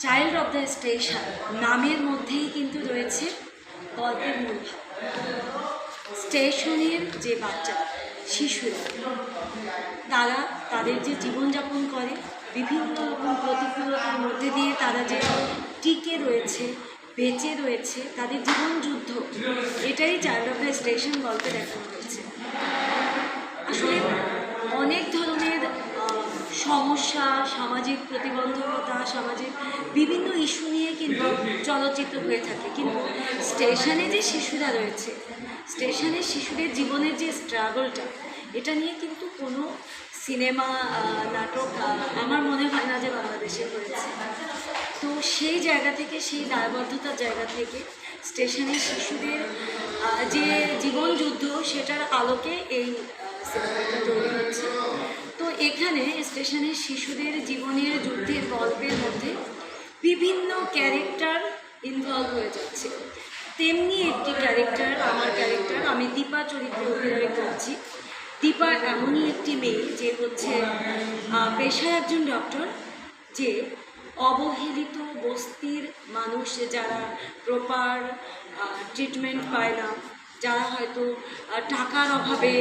Child of the station নামের মধ্যেই কিন্তু রয়েছে গল্পের মূল ভাব। স্টেশনের যে বাচ্চারা, শিশুরা, তারা তাদের যে জীবনযাপন করে, বিভিন্ন রকম প্রতিকূলতার মধ্যে দিয়ে তারা যে টিকে রয়েছে, বেঁচে রয়েছে, তাদের জীবন যুদ্ধ, এটাই চাইল্ড অফ দ্য স্টেশন গল্পে দেখানো হয়েছে। আসলে অনেক ধরনের সমস্যা, সামাজিক প্রতিবন্ধকতা, সামাজিক বিভিন্ন ইস্যু নিয়ে কিন্তু চলচ্চিত্র হয়ে থাকে, কিন্তু স্টেশনে যে শিশুরা রয়েছে, স্টেশনের শিশুদের জীবনের যে স্ট্রাগলটা, এটা নিয়ে কিন্তু কোনো সিনেমা, নাটক আমার মনে হয় না যে বাংলাদেশে হয়েছে। তো সেই জায়গা থেকে, সেই দায়বদ্ধতার জায়গা থেকে স্টেশনের শিশুদের যে জীবন যুদ্ধ, সেটার আলোকে এই সিনেমাটা তৈরি হচ্ছে। তো এখানে স্টেশনের শিশুদের জীবনের যুদ্ধের গল্পের মধ্যে বিভিন্ন ক্যারেক্টার ইনভলভ হয়ে যাচ্ছে। তেমনি একটি ক্যারেক্টার, আমার ক্যারেক্টার, আমি দীপা চরিত্রে অভিনয় করছি। দীপা এমনই একটি মেয়ে যে হচ্ছে পেশায় একজন ডক্টর, যে অবহেলিত বস্তির মানুষ যারা প্রপার ট্রিটমেন্ট পায় না, যারা হয়তো টাকার অভাবে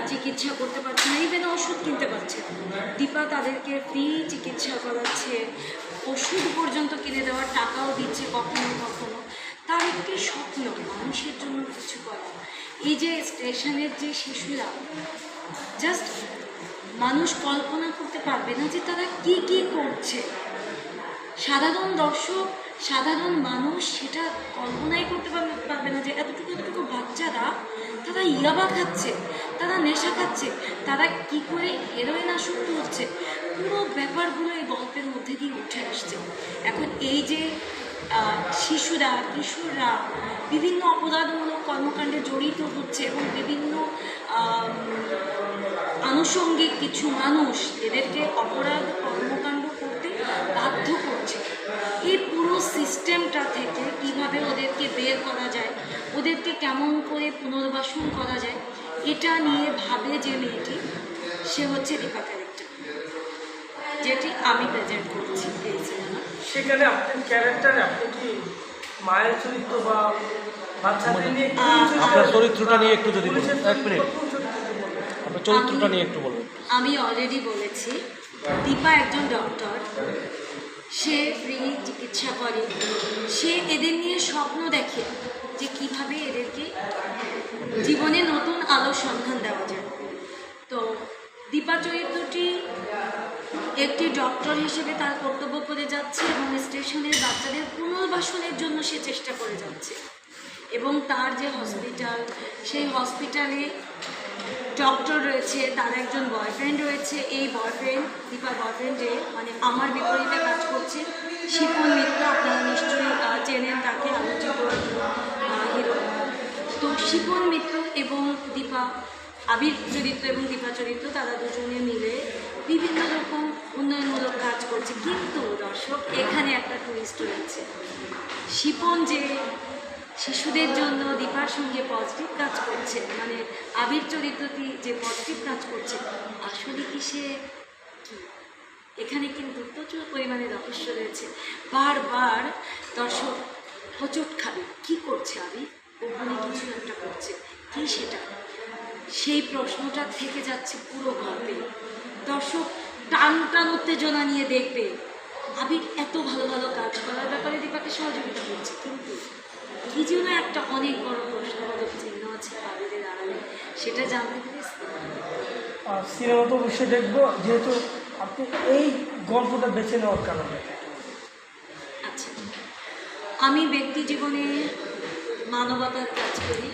চিকিৎসা করতে পারছে না, ইভেন ওষুধ কিনতে পারছে না, দীপা তাদেরকে ফ্রি চিকিৎসা করাচ্ছে, ওষুধ পর্যন্ত কিনে দেওয়ার টাকাও দিচ্ছে কখনো কখনো। তার একটি স্বপ্ন মানুষের জন্য কিছু করা। এই যে স্টেশনের যে শিশুরা, জাস্ট মানুষ কল্পনা করতে পারবে না যে তারা কি কি করছে। সাধারণ দর্শক, সাধারণ মানুষ সেটা কল্পনাই করতে পারবে না যে এতটুকু বাচ্চারা তারা ইয়াবা খাচ্ছে, তারা নেশা খাচ্ছে, তারা কি করে হেরোইন আসক্ত হচ্ছে। পুরো ব্যাপারগুলো এই গল্পের মধ্যে দিয়ে উঠে আসছে। এখন এই যে শিশুরা, কিশোররা বিভিন্ন অপরাধমূলক কর্মকাণ্ডে জড়িত হচ্ছে এবং বিভিন্ন আনুষঙ্গিক কিছু মানুষ এদেরকে অপরাধ কর্মকাণ্ড করতে বাধ্য করছে, এই পুরো সিস্টেমটা থেকে কিভাবে ওদেরকে বের করা যায়, ওদেরকে কেমন করে পুনর্বাসন করা যায়, এটা নিয়ে ভাবে যে মেয়েটি, সে হচ্ছে দীপা ক্যারেক্টার, যেটি আমি প্রেজেন্ট করছি এই সিনেমা। সেখানে আপনার ক্যারেক্টারে আপনি কি মায়ের চরিত্র বা বাচ্চাদের নিয়ে আপনার চরিত্রটা নিয়ে একটু যদি বলেন, এক মিনিট, আপনার চরিত্রটা নিয়ে একটু বলুন। আমি অলরেডি বলেছি, দীপা একজন ডক্টর, সে ফ্রি চিকিৎসা করে, সে এদের নিয়ে স্বপ্ন দেখে যে কিভাবে এদেরকে জীবনে নতুন আলোর সন্ধান দেওয়া যায়। তো দীপা চরিত্রটি একটি ডক্টর হিসেবে তার কর্তব্য করে যাচ্ছে এবং স্টেশনের বাচ্চাদের পুনর্বাসনের জন্য সে চেষ্টা করে যাচ্ছে। এবং তার যে হসপিটাল, সেই হসপিটালে ডক্টর রয়েছে, তার একজন বয়ফ্রেন্ড রয়েছে। এই বয়ফ্রেন্ড, দীপার বয়ফ্রেন্ডে মানে আমার বিপরীতে কাজ করছে শিপন মিত্র, আপনারা নিশ্চয়ই চেনেন তাকে, আলোচিত হিরো। তো শিপন মিত্র এবং দীপা, আবির চরিত্র এবং দীপা চরিত্র, তারা দুজনে মিলে বিভিন্ন রকম উন্নয়নমূলক কাজ করছে। কিন্তু দর্শক, এখানে একটা টুইস্ট রয়েছে। শিপন যে শিশুদের জন্য দীপার সঙ্গে পজিটিভ কাজ করছে, মানে আবির চরিত্রটি যে পজিটিভ কাজ করছে, আসলে কি সে কি? এখানে কিন্তু প্রচুর পরিমাণে রহস্য রয়েছে। বারবার দর্শক হোঁচট খাবে, কি করছে আবির, ওখানে কিছু একটা করছে, কি সেটা? সেই প্রশ্নটা থেকে যাচ্ছে পুরো গল্পে। দর্শক টান টান উত্তেজনা নিয়ে দেখবে আবির এত ভালো ভালো কাজ করার ব্যাপারে দীপাকে সহযোগিতা করছে, কিন্তু কি যেন একটা অনেক বড় প্রশ্নবোধক চিহ্ন আছে আবিরের আড়ালে, সেটা জানতে পেরে সিনেমা তো অবশ্যই দেখবো, যেহেতু আপনি এই গল্পটা বেছে নেওয়ার কারণে। আচ্ছা, আমি ব্যক্তি জীবনে মানবতার কাজ করি,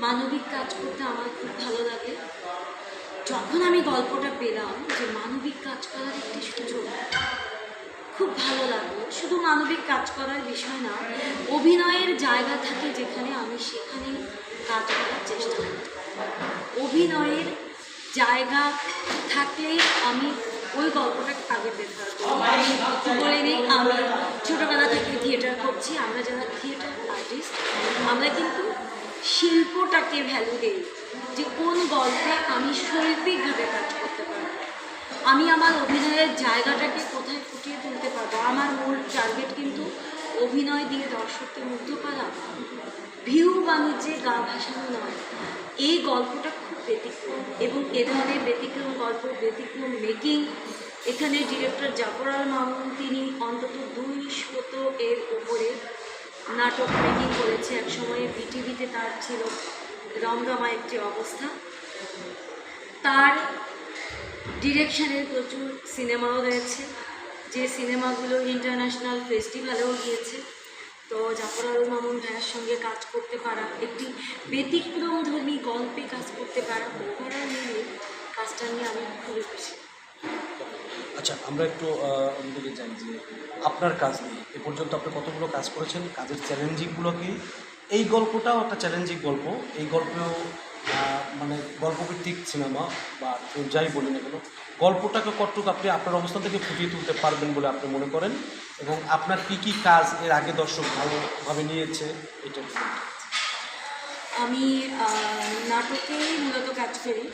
মানবিক কাজ করতে আমার খুব ভালো লাগে। যখন আমি গল্পটা পেলাম যে মানবিক কাজ করার একটি সুযোগ, খুব ভালো লাগলো। শুধু মানবিক কাজ করার বিষয় না, অভিনয়ের জায়গা থাকে যেখানে, আমি সেখানেই কাজ করার চেষ্টা করি। অভিনয়ের জায়গা থাকলেই আমি ওই গল্পটাকে আগে প্রেফার করি। আমি বলে নিই, আমি ছোটোবেলা থেকে থিয়েটার করছি। আমরা যারা থিয়েটার আর্টিস্ট, আমরা কিন্তু শিল্পটাকে ভ্যালু দিই, যে কোন গল্পে আমি শৈল্পিকভাবে কাজ করতে পারবো, আমি আমার অভিনয়ের জায়গাটাকে কোথায় ফুটিয়ে তুলতে পারবো। আমার মূল টার্গেট কিন্তু অভিনয় দিয়ে দর্শককে মুগ্ধ করা, ভিউ বাণিজ্যে গা ভাসানো নয়। এই গল্পটা খুব ব্যতিক্রম এবং এ ধরনের ব্যতিক্রম গল্প, ব্যতিক্রম মেকিং। এখানে ডিরেক্টর জাফর আল মামুন তিনি অন্তত 200 এর উপরে নাটক মেকিং করেছে। এক সময়ে বিটিভিতে তার ছিল রমরমা একটি অবস্থা। তার ডিরেকশনের প্রচুর সিনেমাও রয়েছে, যে সিনেমাগুলো ইন্টারন্যাশনাল ফেস্টিভ্যালেও গিয়েছে। তো জাফর আল মামুন ভাইয়ের সঙ্গে কাজ করতে পারা, একটি ব্যতিক্রমধর্মী গল্পে কাজ করতে পারা, ওভারঅল মিলিয়ে কাজটা নিয়ে আমি খুবই খুশি। আচ্ছা, আমরা একটু অন্যদিকে যাই যে আপনার কাজ নিয়ে এ পর্যন্ত আপনি কতগুলো কাজ করেছেন, কাজের চ্যালেঞ্জিংগুলো কি? এই গল্পটাও একটা চ্যালেঞ্জিং গল্প। এই গল্পেও মানে গল্পভিত্তিক সিনেমা বা যাই বলি না কেন, গল্পটাকে কতটুকু আপনি আপনার অবস্থান থেকে ফুটিয়ে তুলতে পারবেন বলে আপনি মনে করেন, এবং আপনার কী কী কাজ এর আগে দর্শক ভালোভাবে নিয়েছে এটা? আমি নাটকেই মূলত কাজ করি।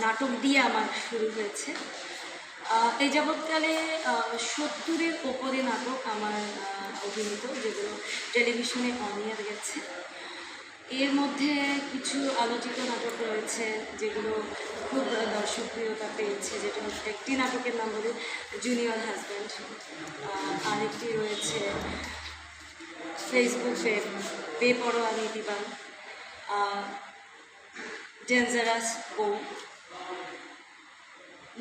নাটক দিয়ে আমার শুরু হয়েছে। এই যাবৎকালে 70-এর ওপরে নাটক আমার অভিনীত, যেগুলো টেলিভিশনে অনিয়ার গেছে। এর মধ্যে কিছু আলোচিত নাটক রয়েছে যেগুলো খুব দর্শকপ্রিয়তা পেয়েছে, যেটা হচ্ছে একটি নাটকের নাম বলি জুনিয়র হাজব্যান্ড, আরেকটি রয়েছে ফেসবুকে বেপরোয়া নীতিবান, ডেঞ্জারাস বউ।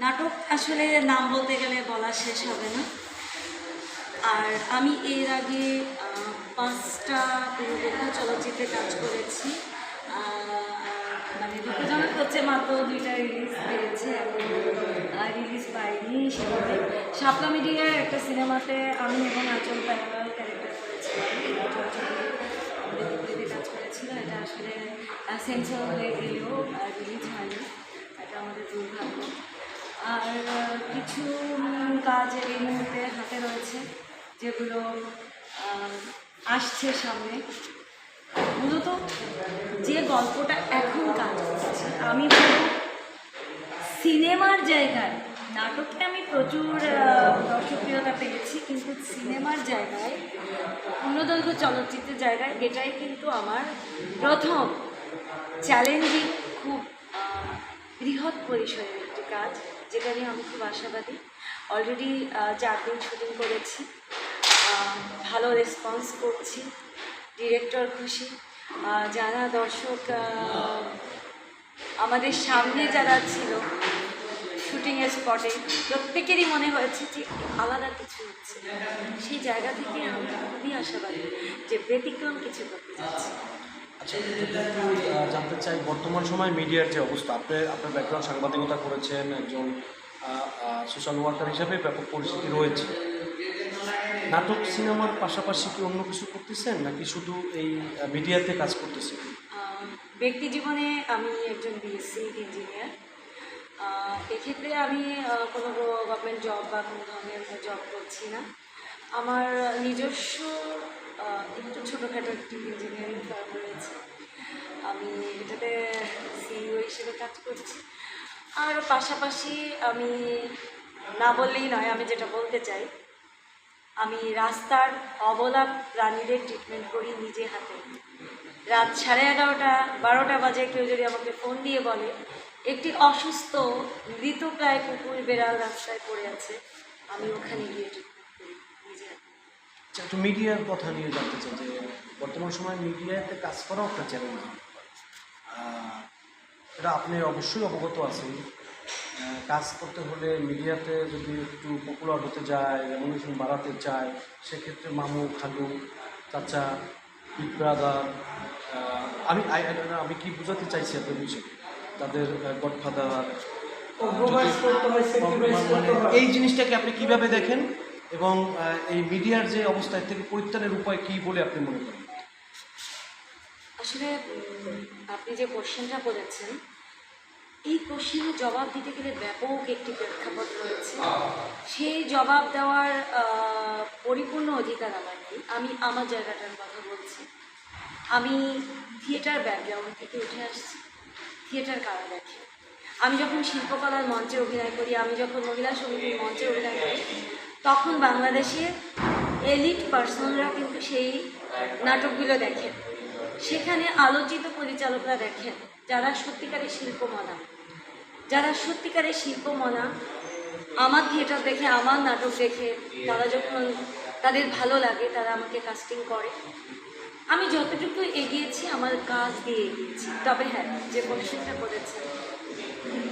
নাটক আসলে নাম বলতে গেলে বলা শেষ হবে না। আর আমি এর আগে 5টা পূর্ণদৈর্ঘ্য চলচ্চিত্রে কাজ করেছি। মানে দুঃখজনক হচ্ছে মাত্র 2টা রিলিজ পেয়েছে, এবং রিলিজ পাইনি। সেভাবে শাপলা মিডিয়ার একটা সিনেমাতে আমি এবং আঁচল প্যারালাল ক্যারেক্টার করেছিলাম, আমাদের কাজ করেছিল। এটা আসলে সেন্সর হয়ে গেলেও রিলিজ হয়নি, এটা আমাদের দুর্ভাগ্য। আর কিছু কাজ এই মুহূর্তে হাতে রয়েছে যেগুলো আসছে সামনে। মূলত যে গল্পটা এখন কাজ করছে, আমি সিনেমার জায়গায়, নাটকে আমি প্রচুর দর্শকপ্রিয়তা পেয়েছি, কিন্তু সিনেমার জায়গায়, পূর্ণদৈর্ঘ্য চলচ্চিত্রের জায়গায় এটাই কিন্তু আমার প্রথম চ্যালেঞ্জিং, খুব বৃহৎ পরিসরের একটি কাজ, যেটা নিয়ে আমি খুব আশাবাদী। অলরেডি 4 দিন শুটিং করেছি, ভালো রেসপন্স করছি, ডিরেক্টর খুশি, যারা দর্শক আমাদের সামনে যারা ছিল শুটিংয়ের স্পটে, প্রত্যেকেরই মনে হয়েছে যে আলাদা কিছু হচ্ছে। সেই জায়গা থেকে আমি খুবই আশাবাদী যে ব্যতিক্রম কিছু করতে যাচ্ছি। আচ্ছা, যদি একটু জানতে চাই, বর্তমান সময় মিডিয়ার যে অবস্থা, আপনার ব্যাকগ্রাউন্ড সাংবাদিকতা করেছেন, একজন সোশ্যাল ওয়ার্কার হিসাবে ব্যাপক পরিস্থিতি রয়েছে। নাটক সিনেমার পাশাপাশি কি অন্য কিছু করতেছেন, নাকি শুধু এই মিডিয়াতে কাজ করতেছেন? ব্যক্তি জীবনে আমি একজন বিএসসি ইঞ্জিনিয়ার। এক্ষেত্রে আমি কোনো গভর্নমেন্ট জব বা কোনো ধরনের জব করছি না। আমার নিজস্ব একটু ছোটোখাটো একটি ইঞ্জিনিয়ারিং ফার্ম রয়েছে, আমি এটাতে সিইও হিসেবে কাজ করছি। আর পাশাপাশি আমি না বললেই নয়, আমি যেটা বলতে চাই, আমি রাস্তার অবলা প্রাণীদের ট্রিটমেন্ট করি নিজে হাতে। রাত 11:30 12টা বাজে কেউ যদি আমাকে ফোন দিয়ে বলে একটি অসুস্থ মৃতপ্রায় কুকুর বেড়াল রাস্তায় পড়ে আছে, আমি ওখানে গিয়ে ট্রিটমেন্ট করি নিজে হাতে। একটু মিডিয়ার কথা নিয়ে জানতে চাই যে বর্তমান সময় মিডিয়াতে কাজ করাও একটা চ্যালেঞ্জ। এটা আপনি অবশ্যই অবগত আছেন। কাজ করতে হলে মিডিয়াতে যদি একটু পপুলার হতে যায়, রেমুনেশন বাড়াতে চায়, সেক্ষেত্রে মামু, খালু, চাচা, বিগ ব্রাদার, আমি কি বোঝাতে চাইছি আপনার বিষয়ে, তাদের গডফাদার, এই জিনিসটাকে আপনি কিভাবে দেখেন, এবং এই মিডিয়ার যে অবস্থা থেকে পরিত্রাণের উপায় কী বলে আপনি মনে করেন? আসলে আপনি যে কোশ্চেনটা বলেছেন, এই কোশ্চেনের জবাব দিতে গেলে ব্যাপক একটি প্রেক্ষাপট রয়েছে। সেই জবাব দেওয়ার পরিপূর্ণ অধিকার আমার নেই। আমি আমার জায়গাটার কথা বলছি। আমি থিয়েটার ব্যাকগ্রাউন্ড থেকে উঠে আসছি। থিয়েটার কারা দেখে? আমি যখন শিল্পকলার মঞ্চে অভিনয় করি, আমি যখন মহিলা সমিতির মঞ্চে অভিনয় করি, তখন বাংলাদেশের এলিট পার্সনরা কিন্তু সেই নাটকগুলো দেখেন, সেখানে আলোচিত পরিচালকরা দেখেন যারা সত্যিকারের শিল্পমনা, আমার থিয়েটার দেখে, আমার নাটক দেখে তারা যখন তাদের ভালো লাগে তারা আমাকে কাস্টিং করে। আমি যতটুকু এগিয়েছি আমার কাজ দিয়ে এগিয়েছি। তবে হ্যাঁ, যে কোশ্চেনটা করেছে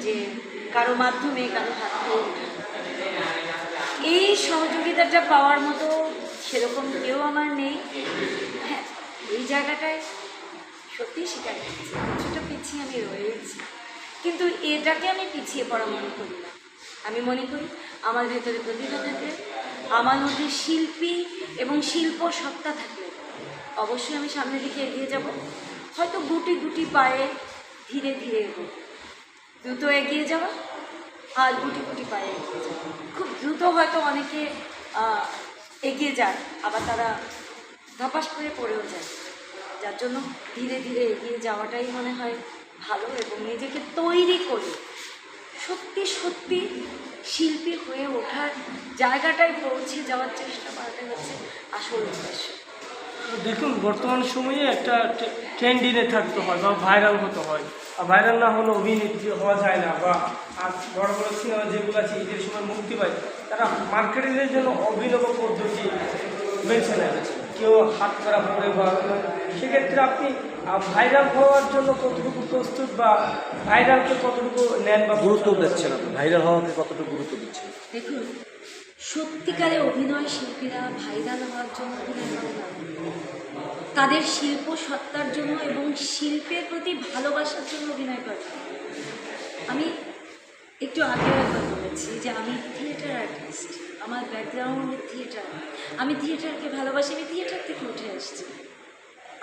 যে কারো মাধ্যমে কারো হাত দিয়ে ওঠা, এই সহযোগিতাটা পাওয়ার মতো সেরকম কেউ আমার নেই। হ্যাঁ, এই জায়গাটায় সত্যিই স্বীকার করছি কিছুটা পিছিয়ে আমি রয়েছি, কিন্তু এটাকে আমি পিছিয়ে পড়া মনে করি না। আমি মনে করি আমার ভেতরে প্রতিভা থাকলে, আমার মধ্যে শিল্পী এবং শিল্প সত্তা থাকলে অবশ্যই আমি সামনের দিকে এগিয়ে যাব। হয়তো গুটি গুটি পায়ে ধীরে ধীরে এগোবো, দ্রুত এগিয়ে যাওয়া আর গুটি গুটি পায়ে এগিয়ে যাওয়া। খুব দ্রুত হয়তো অনেকে এগিয়ে যায়, আবার তারা ধপাস করে পড়েও যায়, যার জন্য ধীরে ধীরে এগিয়ে যাওয়াটাই মনে হয় ভালো, এবং নিজেকে তৈরি করে সত্যি সত্যি শিল্পী হয়ে ওঠার জায়গাটায় পৌঁছে যাওয়ার চেষ্টা করাটাই হচ্ছে আসল উদ্দেশ্য। দেখুন, বর্তমান সময়ে একটা ট্রেন্ডিংয়ে থাকতে হয় বা ভাইরাল হতে হয়। আর ভাইরাল না হলে অভিনেত্রী হওয়া যায় না, বা আর বড় বড় সিনেমা যেগুলো আছে ঈদের সময় মুক্তি পায়, তারা মার্কেটিংয়ের জন্য অভিনব পদ্ধতি বেছে নেয়। কেউ হাত করা পড়ে, বা সেক্ষেত্রে আপনি ভাইরাল হওয়ার জন্য কতটুকু প্রস্তুত, বা ভাইরালকে কতটুকু নেন বা গুরুত্ব দিচ্ছেন আপনি? ভাইরাল হওয়াকে কতটুকু গুরুত্ব দিচ্ছেন? দেখুন, সত্যিকারে অভিনয় শিল্পীরা ভাইরাল হওয়ার জন্য অভিনয় করে না, তাদের শিল্প সত্তার জন্য এবং শিল্পের প্রতি ভালোবাসার জন্য অভিনয় করে। আমি একটু আগেও একবার বলেছি যে আমি থিয়েটার আর্টিস্ট, আমার ব্যাকগ্রাউন্ড থিয়েটার, আমি থিয়েটারকে ভালোবাসি, আমি থিয়েটার থেকে উঠে আসছি।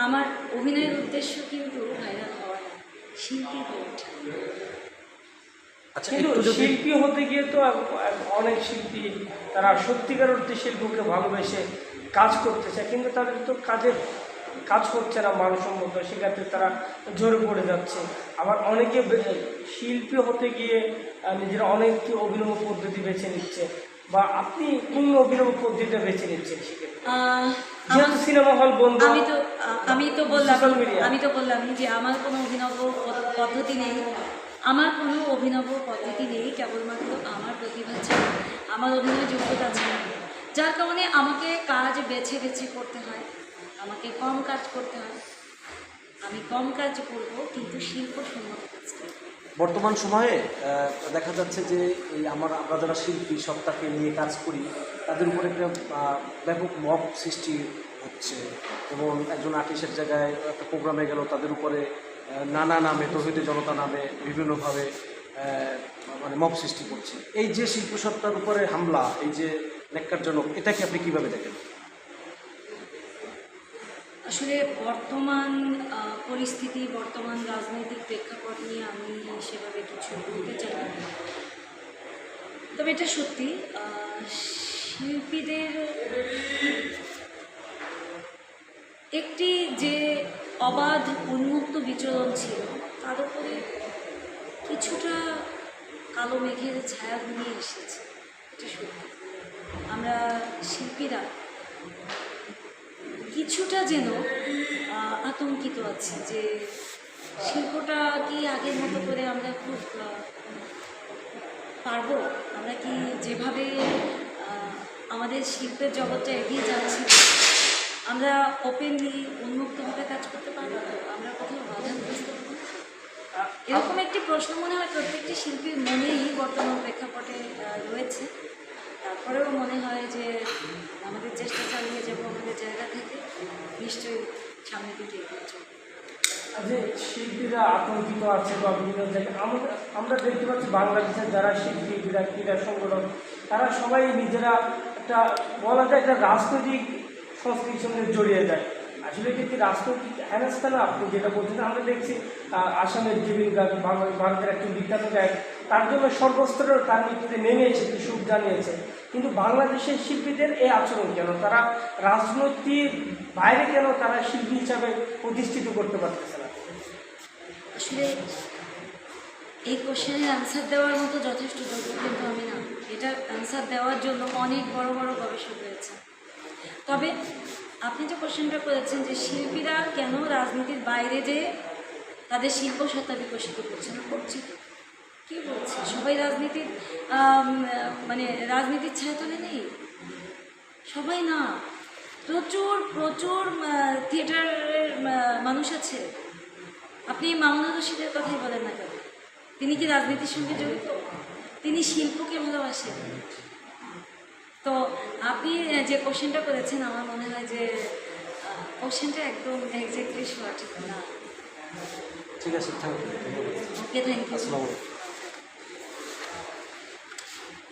আমার অভিনয়ের উদ্দেশ্য কিন্তু ভাইরাল হওয়া না, শিল্পী হয়ে ওঠা। আচ্ছা, কিন্তু একটু যদি শিল্পী হতে গিয়ে তো অনেক শিল্পী তারা সত্যিকার অর্থে শিল্পকে ভালোবেসে কাজ করতে চায়, কিন্তু তাদের তো কাজ করছে না মানসম্মত, সেক্ষেত্রে তারা ঝরে পড়ে যাচ্ছে। আবার অনেকে শিল্পী হতে গিয়ে নিজেরা অনেককে অভিনব পদ্ধতি বেছে নিচ্ছে, বা আপনি কোন অভিনব পদ্ধতিটা বেছে নিচ্ছেন সেক্ষেত্রে? যেহেতু সিনেমা হল বন্ধ, আমি তো বললামই যে আমার কোনো অভিনব পদ্ধতি নেই, কেবলমাত্র আমার প্রতিভা ছাড়া, আমার অভিনয় যোগ্যতা ছাড়া, যার কারণে আমাকে কাজ বেছে বেছে করতে হয়, আমাকে কম কাজ করতে হয়। আমি কম কাজ করব, কিন্তু শিল্পসম্মত কাজ করব। বর্তমান সময়ে দেখা যাচ্ছে যে এই আমরা যারা শিল্পী সত্তাকে নিয়ে কাজ করি, তাদের উপর একটা ব্যাপক মব সৃষ্টি হচ্ছে, এবং একজন আর্টিস্টের জায়গায় একটা প্রোগ্রামে গেল, তাদের উপরে নানা নামে, তৌহিদে জনতা নামে বিভিন্নভাবে মানে মব সৃষ্টি করছে। এই যে শিল্প সত্তার উপরে হামলা, এই যে ন্যাক্কারজনক, এটাকে আপনি কীভাবে দেখেন? আসলে বর্তমান পরিস্থিতি, বর্তমান রাজনৈতিক প্রেক্ষাপট নিয়ে আমি সেভাবে কিছু বলতে চাই না, তবে এটা সত্যি শিল্পীদের একটি যে অবাধ উন্মুক্ত বিচরণ ছিল, তার উপরে কিছুটা কালো মেঘের ছায়া ঘনিয়ে এসেছে। এটা সত্যি, আমরা শিল্পীরা কিছুটা যেন আতঙ্কিত আছি যে শিল্পটা কি আগের মতো করে আমরা খুব পারবো, আমরা কি যেভাবে আমাদের শিল্পের জগৎটা এগিয়ে যাচ্ছে, আমরা ওপেনলি উন্মুক্তভাবে কাজ করতে পারবো, আমরা কোথাও বাধাগ্রস্ত হব? এরকম একটি প্রশ্ন মনে হয় প্রত্যেকটি শিল্পীর মনেই বর্তমান প্রেক্ষাপটে রয়েছে। তারপরেও মনে হয় যে আমাদের চেষ্টা চালিয়ে যাবো, আমাদের জায়গা থেকে নিশ্চয়ই সামনের দিকে এগিয়ে চলবে। যে শিল্পীরা আতঙ্কিত আছে বা বিভিন্ন জায়গায় আমরা দেখতে পাচ্ছি বাংলাদেশের যারা শিল্পী, ক্রীড়া সংগঠন, তারা সবাই নিজেরা একটা বলা যায় একটা রাজনৈতিক সংস্কৃতির সঙ্গে জড়িয়ে যায়। আসলে কি রাজনৈতিক হেনস্থা না আপনি যেটা বলছেন? আমরা দেখছি আসামের জুবিন গার্গ, ভারতের একটি বিখ্যাত গায়ক, তার জন্য সর্বস্তরের তার মৃত্যুতে নেমে এসেছে, সুখ জানিয়েছে, কিন্তু বাংলাদেশের শিল্পীদের এই আচরণ কেন? তারা রাজনৈতিক বাইরে কেন তারা শিল্পী হিসাবে প্রতিষ্ঠিত করতে পারতেছে না? আসলে এই কোশ্চেনের অ্যান্সার দেওয়ার মতো যথেষ্ট যোগ্য কিন্তু আমি না। এর এটার অ্যান্সার দেওয়ার জন্য অনেক বড় বড় গবেষক রয়েছে। তবে আপনি যে কোশ্চেনটা করেছেন যে শিল্পীরা কেন রাজনীতির বাইরে যেয়ে তাদের শিল্প সত্তা বিকশিত করছে না, করছে তো। কী বলছে, সবাই রাজনীতির মানে রাজনীতির ছায়াতলে নেই, সবাই না। প্রচুর প্রচুর থিয়েটারের মানুষ আছে। আপনি মামুনুর রশিদের কথাই বলেন না কেন, তিনি কি রাজনীতির সঙ্গে জড়িত? তিনি শিল্পকে ভালোবাসেন। তো আপনি যে কোশ্চেনটা করেছেন আমার মনে হয় যে কোশ্চেনটা একদম এক্স্যাক্টলি সঠিক না। ঠিক আছে, thank you. Okay, thank you. আসসালামু আলাইকুম।